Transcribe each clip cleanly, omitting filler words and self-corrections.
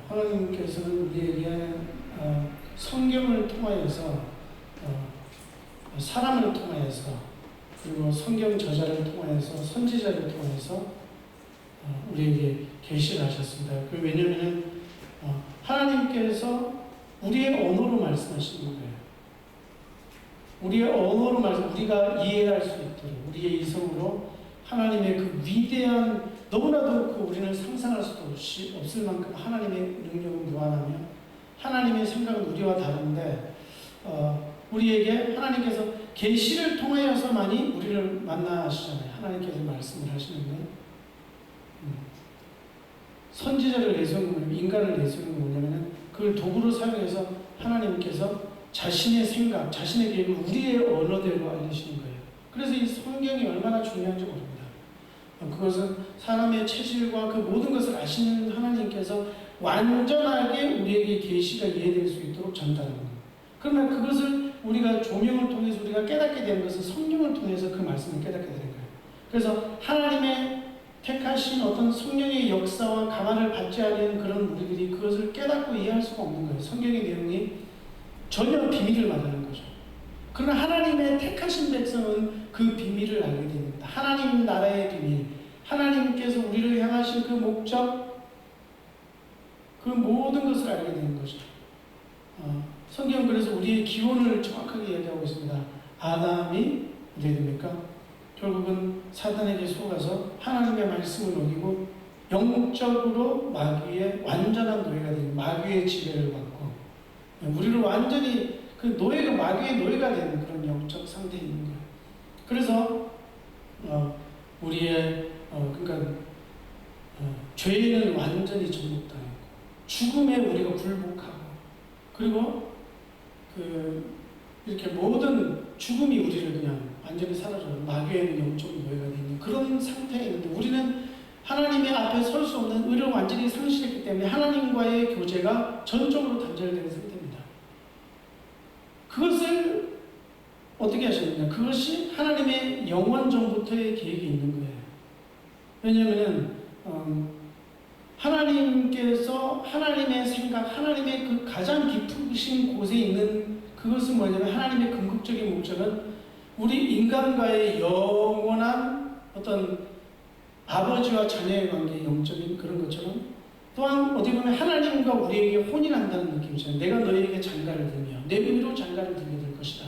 하나님께서는 우리에게 성경을 통하여서 사람을 통하여서 그리고 성경 저자를 통하여서 선지자를 통해서 우리에게 계시를 하셨습니다. 왜냐하면 하나님께서 우리의 언어로 말씀하시는 거예요. 우리의 언어로 우리가 이해할 수 있도록 우리의 이성으로 하나님의 그 위대한 너무나도 우리는 상상할 수도 없을 만큼 하나님의 능력은 무한하며 하나님의 생각은 우리와 다른데 우리에게 하나님께서 계시를 통하여서만이 우리를 만나시잖아요. 하나님께서 말씀을 하시는데 선지자를 내세우는 거는 인간을 내세우는 건 뭐냐면 그걸 도구로 사용해서 하나님께서 자신의 생각, 자신의 계획을 우리의 언어대로 알리시는 거예요. 그래서 이 성경이 얼마나 중요한지 모릅니다. 그것은 사람의 체질과 그 모든 것을 아시는 하나님께서 완전하게 우리에게 계시가 이해될 수 있도록 전달하는 거예요. 그러나 그것을 우리가 조명을 통해서 우리가 깨닫게 되는 것은 성령을 통해서 그 말씀을 깨닫게 되는 거예요. 그래서 하나님의 택하신 어떤 성령의 역사와 감화를 받지 않은 그런 우리들이 그것을 깨닫고 이해할 수가 없는 거예요. 성경의 내용이 전혀 비밀을 말하는 거죠. 그러나 하나님의 택하신 백성은 그 비밀을 알게 됩니다. 하나님 나라의 비밀, 하나님께서 우리를 향하신 그 목적, 그 모든 것을 알게 되는 거죠. 성경은 그래서 우리의 기원을 정확하게 이야기하고 있습니다. 아담이 어떻게 됩니까? 결국은 사단에게 속아서 하나님의 말씀을 어기고 영적으로 마귀의 완전한 노예가 되는 마귀의 지배를 받고 우리를 완전히 그 노예가 마귀의 노예가 되는 그런 영적 상태에 있는 거예요. 그래서 우리의 그러니까 죄는 완전히 정복당했고 죽음에 우리가 굴복하고 그리고 이렇게 모든 죽음이 우리를 그냥 완전히 사라져요. 마귀에는 영적 노예가 되는 그런 상태에 있는데 우리는 하나님의 앞에 설 수 없는 의를 완전히 상실했기 때문에 하나님과의 교제가 전적으로 단절되는 상태입니다. 그것을 어떻게 하셨느냐? 그것이 하나님의 영원 전부터의 계획이 있는 거예요. 왜냐하면 하나님께서 하나님의 생각, 하나님의 그 가장 깊으신 곳에 있는 그것은 뭐냐면 하나님의 궁극적인 목적은 우리 인간과의 영원한 어떤 아버지와 자녀의 관계, 영적인 그런 것처럼 또한 어떻게 보면 하나님과 우리에게 혼인한다는 느낌이잖아요. 내가 너희에게 장가를 들며 내 의로 장가를 들게 될 것이다.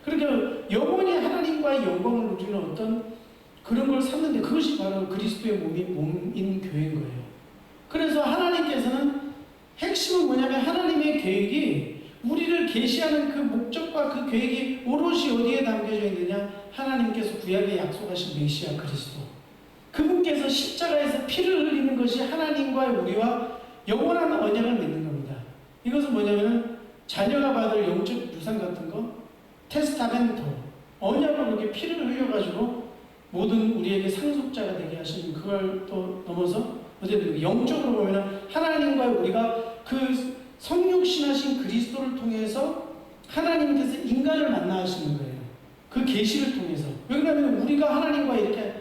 그러니까 영원히 하나님과의 영광을 누리는 어떤 그런 걸 삼는데 그것이 바로 그리스도의 몸인 교회인 거예요. 그래서 하나님께서는 핵심은 뭐냐면 하나님의 계획이 우리를 계시하는 그 목적과 그 계획이 오롯이 어디에 담겨져 있느냐? 하나님께서 구약에 약속하신 메시아 그리스도. 그분께서 십자가에서 피를 흘리는 것이 하나님과 우리와 영원한 언약을 맺는 겁니다. 이것은 뭐냐면 자녀가 받을 영적 유산 같은 거, 테스타멘토, 언약으로 이렇게 피를 흘려가지고 모든 우리에게 상속자가 되게 하시는 그걸 또 넘어서 어쨌든 영적으로 보면 하나님과 우리가 그 성육신하신 그리스도를 통해서 하나님께서 인간을 만나 하시는 거예요. 그 계시를 통해서. 왜 그러냐면 우리가 하나님과 이렇게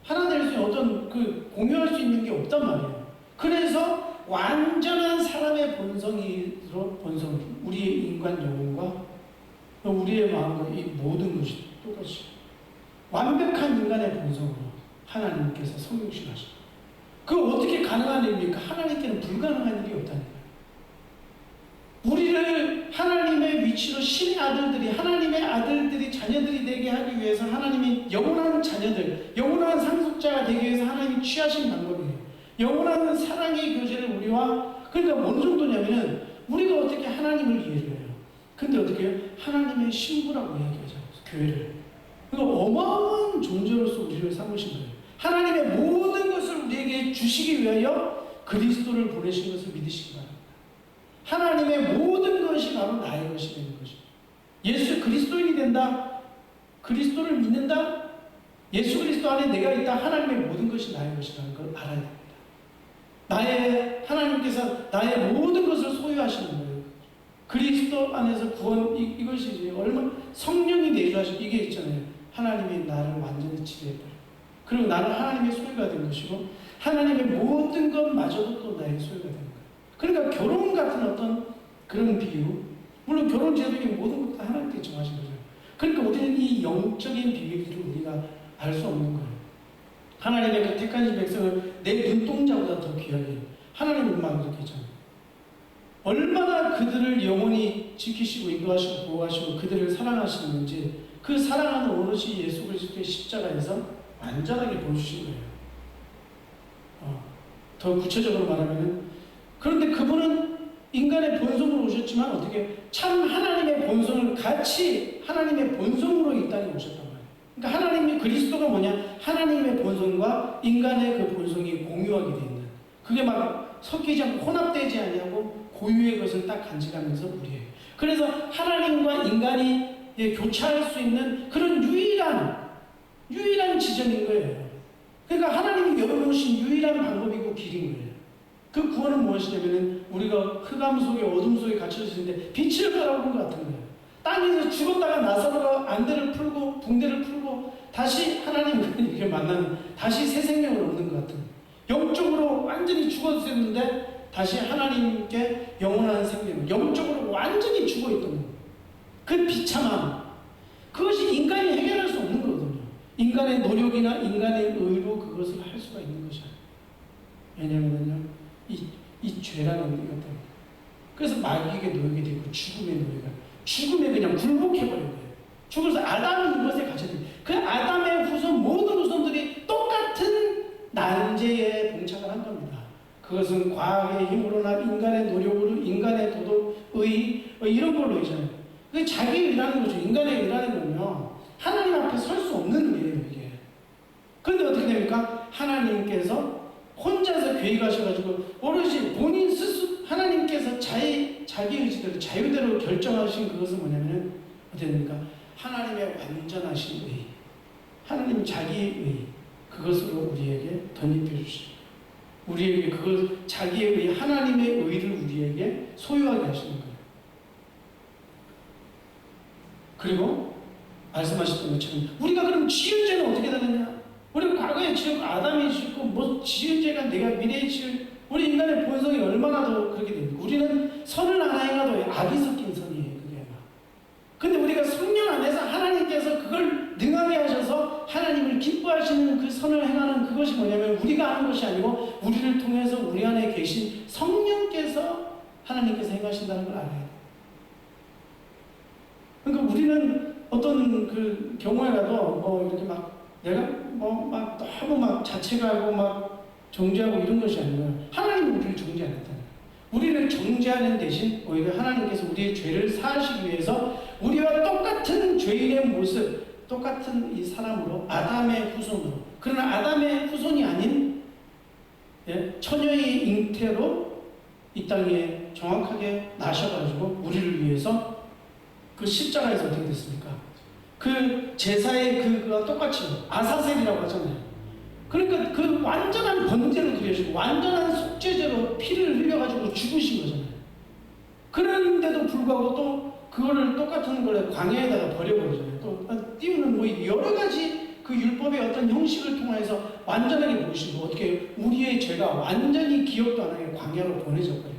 하나 될 수 있는 어떤 공유할 수 있는 게 없단 말이에요. 그래서 완전한 사람의 본성으로 우리의 인간 영혼과 우리의 마음과 이 모든 것이 똑같이 완벽한 인간의 본성으로 하나님께서 성육신하시고 그 어떻게 가능한 일입니까? 하나님께는 불가능한 일이 없다는 거예요. 우리를 하나님의 위치로 신의 아들들이 하나님의 아들들이 자녀들이 되게 하기 위해서 하나님이 영원한 자녀들 영원한 상속자가 되기 위해서 하나님이 취하신 방법이에요. 영원한 사랑의 교제를 우리와 그러니까 어느 정도냐면은 우리가 어떻게 하나님을 이해를 해요. 근데 어떻게 해요? 하나님의 신부라고 이야기하죠. 교회를. 그러니까 어마어마한 존재로서 우리를 삼으신 거예요. 하나님의 모든 것을 우리에게 주시기 위하여 그리스도를 보내신 것을 믿으시기 바랍니다. 하나님의 모든 것이 바로 나의 것이 되는 것이죠. 예수 그리스도인이 된다. 그리스도를 믿는다. 예수 그리스도 안에 내가 있다. 하나님의 모든 것이 나의 것이라는 걸 알아야 됩니다. 하나님께서 나의 모든 것을 소유하시는 거예요. 그리스도 안에서 구원, 이것이 이제 성령이 내주하신 이게 있잖아요. 하나님이 나를 완전히 지배해버려. 그리고 나는 하나님의 소유가 된 것이고, 하나님의 모든 것마저도 또 나의 소유가 되는 거예요. 그러니까 결혼 같은 어떤 그런 비유, 물론 결혼 제도의 모든 것 다 하나님께 정하신 거죠. 그러니까 우리는 이 영적인 비밀들을 우리가 알 수 없는 거예요. 하나님의 그 택하신 백성을 내 눈동자보다 더 귀하게 하나님은 막 이렇게 했잖아요. 얼마나 그들을 영원히 지키시고 인도하시고 보호하시고 그들을 사랑하시는지 그 사랑하는 오롯이 예수 그리스도의 십자가에서 완전하게 보여주신 거예요. 더 구체적으로 말하면 그런데 그분은 인간의 본성으로 오셨지만 어떻게 참 하나님의 본성을 같이 하나님의 본성으로 이 땅에 오셨단 말이에요. 그러니까 하나님의 그리스도가 뭐냐? 하나님의 본성과 인간의 그 본성이 공유하게 돼 있는, 그게 막 섞이지 않고 혼합되지 아니하고 고유의 것을 딱 간직하면서 우리예요. 그래서 하나님과 인간이 교차할 수 있는 그런 유일한 지점인 거예요. 그러니까 하나님이 열어놓으신 유일한 방법이고 길인 거예요. 그 구원은 무엇이냐면 우리가 흑암 속에 어둠 속에 갇혀져 있는데 빛을 바라보는 것 같은 거예요. 땅에서 죽었다가 나사로가 안대를 풀고 붕대를 풀고 다시 하나님을 이렇게 만나는, 다시 새 생명을 얻는 것 같은, 영적으로 완전히 죽었었는데 다시 하나님께 영원한 생명, 영적으로 완전히 죽어있던 거예요. 그 비참함, 그것이 인간이 해결할 수 없는 거거든요. 인간의 노력이나 인간의 의로 그것을 할 수가 있는 것이 아니에요. 왜냐하면요, 이 죄라는 것 때문에. 그래서 마귀에게 놓이게 되고 죽음에 그냥 굴복해버린 거예요. 죽어서 아담은 이것에 갇혀야 돼요. 그 아담의 후손, 모든 후손들이 똑같은 난제에 봉착을 한 겁니다. 그것은 과학의 힘으로나 인간의 노력으로, 인간의 도덕, 의, 이런 걸로 있잖아요. 그게 자기 의라는 거죠. 인간의 의라는 건요, 하나님 앞에 설 수 없는 의예요, 이게. 그런데 어떻게 됩니까? 하나님께서 혼자서 계획하셔가지고 오롯이 본인 스스로 하나님께서 자기 의지대로 자유대로 결정하신 그것은 뭐냐면 어떻게 됩니까? 하나님의 완전하신 의, 하나님 자기의 의, 그것으로 우리에게 덧입혀 주시고 우리에게 그것 자기의 의, 하나님의 의를 우리에게 소유하게 하시는 거예요. 그리고 말씀하셨던 것처럼 우리가 그럼 지은 죄는 어떻게 되느냐? 우리가 과거에 지은 아담이 짓고 뭐 지은 죄가 내가 미래에 지을, 우리 인간의 본성이 얼마나 더 그렇게 됩니까? 우리는 선을 하나 행하도 악이 섞인 선이에요. 그게 막. 근데 우리가 성령 안에서 하나님께서 그걸 능하게 하셔서 하나님을 기뻐하시는 그 선을 행하는 그것이 뭐냐면 우리가 하는 것이 아니고 우리를 통해서 우리 안에 계신 성령께서 하나님께서 행하신다는 걸 알아야 돼요. 그러니까 우리는 어떤 그 경우에라도 뭐 이렇게 막 내가 뭐 막 너무 막 자책하고 막 정죄하고 이런 것이 아니라 하나님은 우리를 정죄 안 했다는 거예요. 우리를 정죄하는 대신 오히려 하나님께서 우리의 죄를 사하시기 위해서 우리와 똑같은 죄인의 모습, 똑같은 이 사람으로 아담의 후손으로, 그러나 아담의 후손이 아닌 처녀의 잉태로 이 땅에 정확하게 나셔가지고 우리를 위해서 그 십자가에서 어떻게 됐습니까? 그 제사의 그거와 똑같이 아사셀이라고 하잖아요. 그러니까 그 완전한 번제로 드려지고 완전한 속죄제로 피를 흘려가지고 죽으신 거잖아요. 그런데도 불구하고 또 그거를 똑같은 걸 광야에다가 버려버리잖아요. 또 띄우는 뭐 여러 가지 그 율법의 어떤 형식을 통해서 완전하게 보시고 어떻게 우리의 죄가 완전히 기억도 안 하게 광야로 보내져 버려요.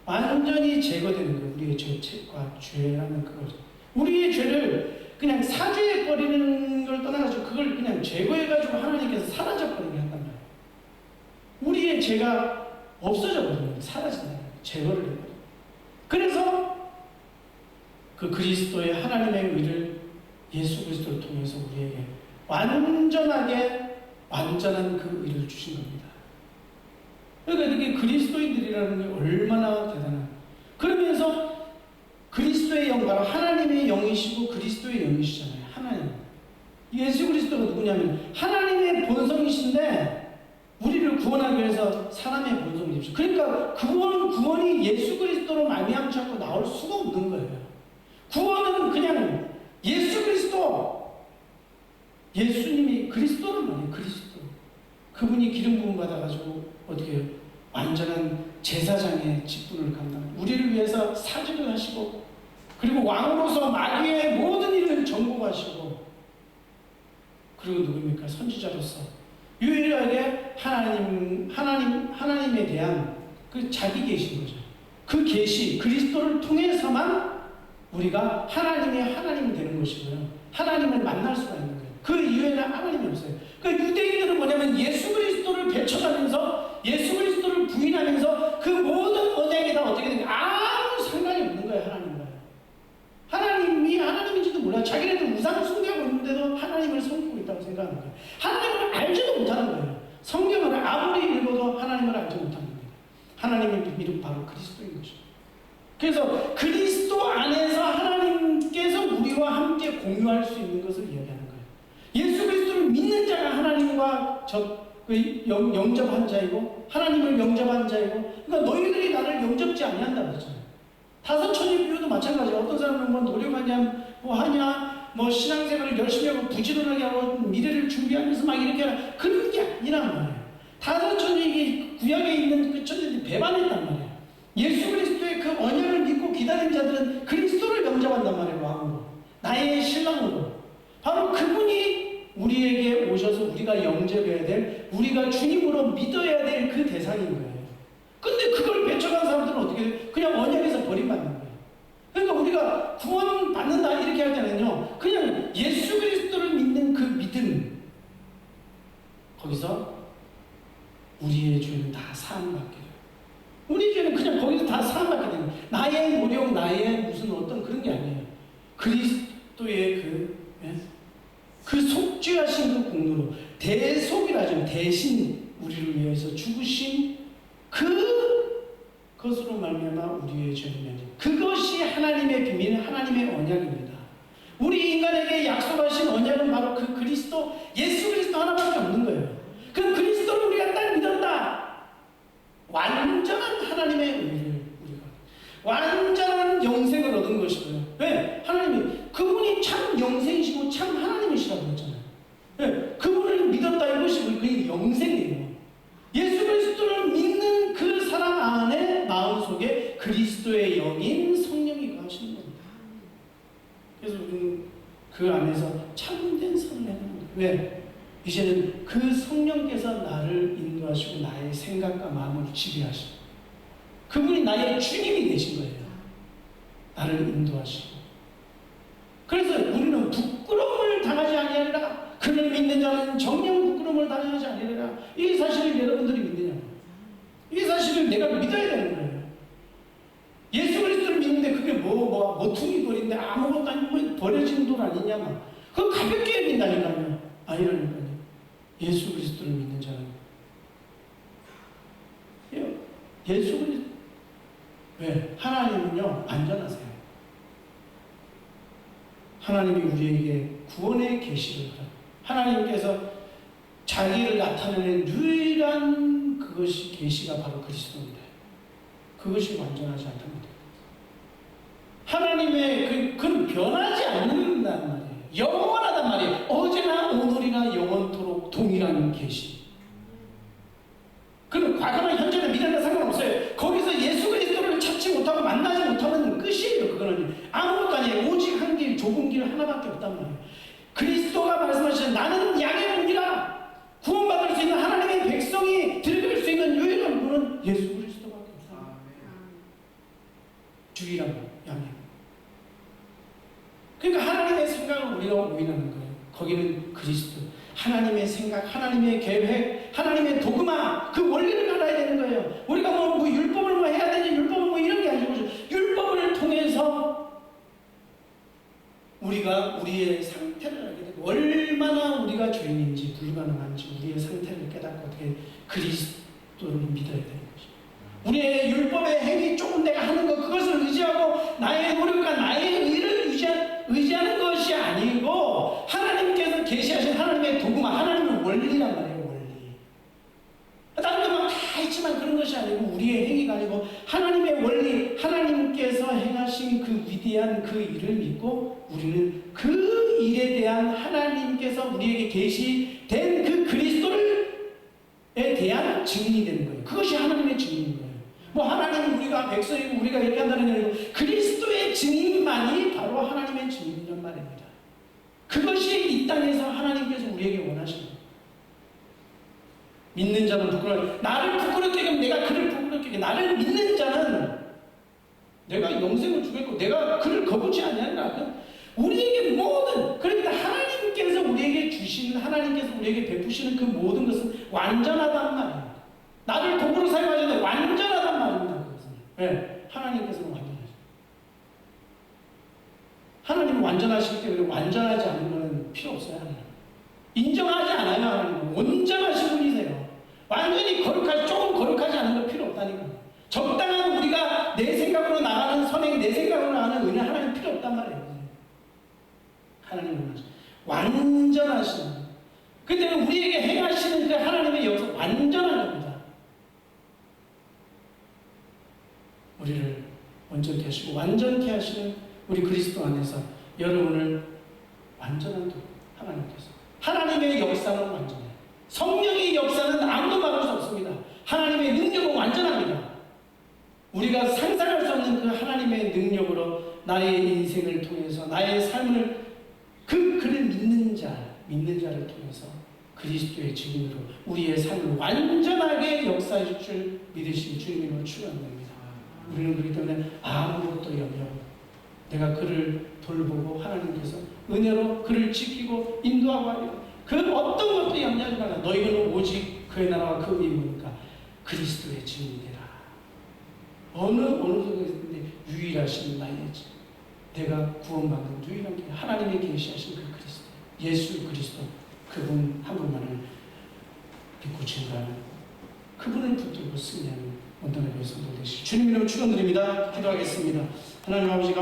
완전히 제거되는 거예요. 우리의 죄책과 죄라는 그거죠. 우리의 죄를 그냥 사죄해 버리는 걸 떠나가지고 그걸 그냥 제거해가지고 하나님께서 사라져버리게 한단 말이에요. 우리의 죄가 없어져 버리는 거예요. 사라진다는 거예요. 제거를 해버려요. 그래서 그 그리스도의 하나님의 의를 예수 그리스도를 통해서 우리에게 완전하게 완전한 그 의를 주신 겁니다. 그러니까 이게 그리스도인들이라는 게 얼마나 대단한, 그러면서 그리스도의 영, 바로 하나님의 영이시고 그리스도의 영이시잖아요. 하나님. 예수 그리스도가 누구냐면 하나님의 본성이신데 우리를 구원하기 위해서 사람의 본성을 입으셨어요. 그러니까 구원이 예수 그리스도로 말미암지 않고 나올 수가 없는 거예요. 구원은 그냥 예수 그리스도, 예수님이 그리스도는 뭐예요? 그리스도. 그분이 기름 부음 받아가지고 어떻게 완전한 제사장의 직분을 감당, 우리를 위해서 사죄를 하시고 그리고 왕으로서 마귀의 모든 일을 정복하시고, 그리고 누굽니까? 선지자로서 유일하게 하나님에 대한 그 자기 계신 거죠. 그 계시, 그리스도를 통해서만 우리가 하나님의 하나님이 되는 것이고요. 하나님을 만날 수가 있는 거예요. 그 이외에는 하나님이 없어요. 그러니까 유대인들은 뭐냐면 예수 그리스도를 배척하면서 예수 그리스도를 부인하면서 그 모든 언약이 다 어떻게 되는가 아무 상관이 없는 거예요. 하나님과. 하나님이 하나님인지도 몰라. 자기네들 우상 숭배하고 있는데도 하나님을 섬기고 있다고 생각하는 거예요. 하나님을 알지도 못하는 거예요. 성경을 아무리 읽어도 하나님을 알지 못하는 거예요. 하나님의 비밀은 바로 그리스도인 것입니다. 그래서 그리스도 안에서 하나님께서 우리와 함께 공유할 수 있는 것을 이야기하는 거예요. 예수 그리스도를 믿는 자가 하나님과 영접한 자이고 하나님을 영접한 자이고, 그러니까 너희들이 나를 영접지 아니한다고 그랬잖아요. 다섯 천의 비유도 마찬가지예요. 어떤 사람은 뭐 노력하냐, 뭐 하냐, 뭐 신앙생활을 열심히 하고 부지런하게 하고 미래를 준비하면서 막 이렇게 하라, 그런 게 아니란 말이에요. 다섯 천의 구약에 있는 그 천들이 배반했단 말이에요. 예수 그리스도의 그 언약을 믿고 기다린 자들은 그리스도를 영접한단 말이에요. 왕으로, 나의 신랑으로. 바로 그분이 우리에게 오셔서 우리가 영접해야 될, 우리가 주님으로 믿어야 될 그 대상인 거예요. 근데 그걸 배척한 사람들은 어떻게 돼요? 그냥 언약에서 버림받는 거예요. 그러니까 우리가 구원 받는다 이렇게 할 때는요, 그냥 예수 그리스도를 믿는 그 믿음, 거기서 우리의 죄는 다 사함받게 돼요. 우리 죄는 그냥 거기서 다 사함받게 되는 거예요. 나의 노력, 나의 무슨 어떤 그런 게 아니에요. 그리스도의 그 속죄하신 그 공로로, 대속이라죠. 대신 우리를 위해서 죽으신 그것으로 말미암아 우리의 죄는 면제. 그것이 하나님의 비밀, 하나님의 언약입니다. 우리 인간에게 약속하신 언약은 바로 그 그리스도, 예수 그리스도 하나밖에 없는 거예요. 그 그리스도를 우리가 딱 믿었다. 완전한 하나님의 의를 우리가 완전한 영생을 얻은 것이고요. 왜? 하나님이 그분이 참 영생이시고 참 하나님이시라고 했잖아요. 왜? 그분을 믿었다 이것이 그게 영생이에요. 예수 그리스도를 믿는 그 사람 안에 마음속에 그리스도의 영인 성령이 거하시는 겁니다. 그래서 우리는 그 안에서 참된 삶을 하는 거예요. 왜? 이제는 그 성령께서 나를 인도하시고 나의 생각과 마음을 지배하시고 그분이 나의 주님이 되신 거예요. 나를 인도하시고. 그래서 우리는 부끄러움을 당하지 아니하리라. 그를 믿는 자는 정녕 부끄러움을 당하지 아니하리라. 이 사실을 여러분들이 믿느냐고. 이 사실을 내가 믿어야 되는 거예요. 예수 그리스도를 믿는데 그게 모퉁이돌인데 아무것도 아니고 버려진 돌 아니냐 막. 그거 가볍게 믿는다니까요. 아니라니까요. 예수 그리스도를 믿는 자는 예수 그리스도. 왜? 하나님은요 안전하세요. 하나님이 우리에게 구원의 계시를 하나님께서 자기를 나타내는 유일한 그것이 계시가 바로 그리스도입니다. 그것이 완전하지 않답니다. 하나님의 그건 변하지 않는단 말이에요. 영원하단 말이에요. 어제나 오늘이나 영원토록 동일한 계시. 그럼 과거나 현재나 미래나 상관없어요. 거기서 예수 그리스도를 찾지 못하고 만나지 못하면 끝이에요. 그거는 아무것도 아니에요. 오직 한 길, 좁은 길 하나밖에 없단 말이에요. 그리스도가 말씀하신 나는 양의 문이라. 구원받을 수 있는 하나님의 백성이 들어갈 수 있는 유일한 문은 예수 그리스도밖에 없어요. 주일한 양의 문. 그러니까 하나님의 생각을 우리가 오인하는 거예요. 거기는 그리스도, 하나님의 생각, 하나님의 계획, 하나님의 도그마, 그 원리를 알아야 되는 거예요. 우리가 뭐 율법을 해야 되지, 율법은 뭐 이런 게 아니고 율법을 통해서 우리가 우리의 상태를 알게 되고 얼마나 우리가 죄인인지 불가능한지 우리의 상태를 깨닫고 어떻게 그리스도를 믿어야 되는 것이죠. 우리의 율법의 행위 조금 내가 하는 것 그것을 의지하고 나의 노력과 나의 의를 의지하는 것이 아니고 하나님께서 계시하신 하나님의 도구만 하나님의 원리란 말이에요. 원리. 다른 것만 다 있지만 그런 것이 아니고 우리의 행위가 아니고 하나님의 원리, 하나님께서 행하신 그 위대한 그 일을 믿고 우리는 그 일에 대한 하나님께서 우리에게 계시된 그 그리스도에 대한 증인이 되는 거예요. 그것이 하나님의 증인인 거예요. 뭐 하나님 우리가 백성이고 우리가 이렇게 한다는 게 아니고 그리스도의 증인만이 바로 하나님의 증인이란 말입니다. 그것이 이 땅에서 하나님께서 우리에게 원하시는 거예요. 믿는 자는 부끄러워. 나를 부끄럽게 하면 내가 그를 부끄럽게 해. 나를 나를 믿는 자는 내가 영생을 주겠고 내가 그를 거부지 아니하리라. 우리에게 모든, 그러니까 하나님께서 우리에게 주시는, 하나님께서 우리에게 베푸시는 그 모든 것은 완전하단 말입니다. 나를 도구로 사용하시는데 완전하단 말입니다. 그것은. 네, 하나님께서는 완전하십니다. 하나님은 완전하시기 때문에 완전하지 않은 것은 필요 없어요. 하나님. 인정하지 않아요. 하나님은 온전하신 분이세요. 완전히 거룩하지, 조금 거룩하지 않은 거 필요 없다니까요. 적당한 우리가 내 생각으로 나가는 선행, 내 생각으로 나가는 은혜 하나님 필요 없단 말이에요. 하나님은 완전하신, 근데 우리에게 행하시는 그 하나님의 역사 완전한 겁니다. 우리를 온전케 하시고 완전케 하시는 우리 그리스도 안에서 여러분을 완전한 도 하나님께서, 하나님의 역사는 완전해요. 성령의 역사는 아무도 막을 수 없습니다. 하나님의 능력은 완전합니다. 우리가 상상할 수 없는 그 하나님의 능력으로 나의 인생을 통해서 나의 삶을 그를 믿는 자를 통해서 그리스도의 증인으로 우리의 삶을 완전하게 역사해 줄 믿으신 주님으로 축원합니다. 우리는 그렇기 때문에 아무것도 염려, 내가 그를 돌보고 하나님께서 은혜로 그를 지키고 인도하고 하리라. 그 어떤 것도 염려하지 말라. 너희는 오직 그의 나라와 그 의의 뭐니까 그리스도의 증인이라. 어느 속에 있는데 유일하신 나의 집. 내가 구원받는 유일한 길, 하나님의 계시하신 그 그리스도, 예수 그리스도, 그분 한 분만을 믿고 증거하는, 그분을 붙들고 승리하는 온전한 성도 되시기 주님 이름으로 축원드립니다. 기도하겠습니다. 하나님 아버지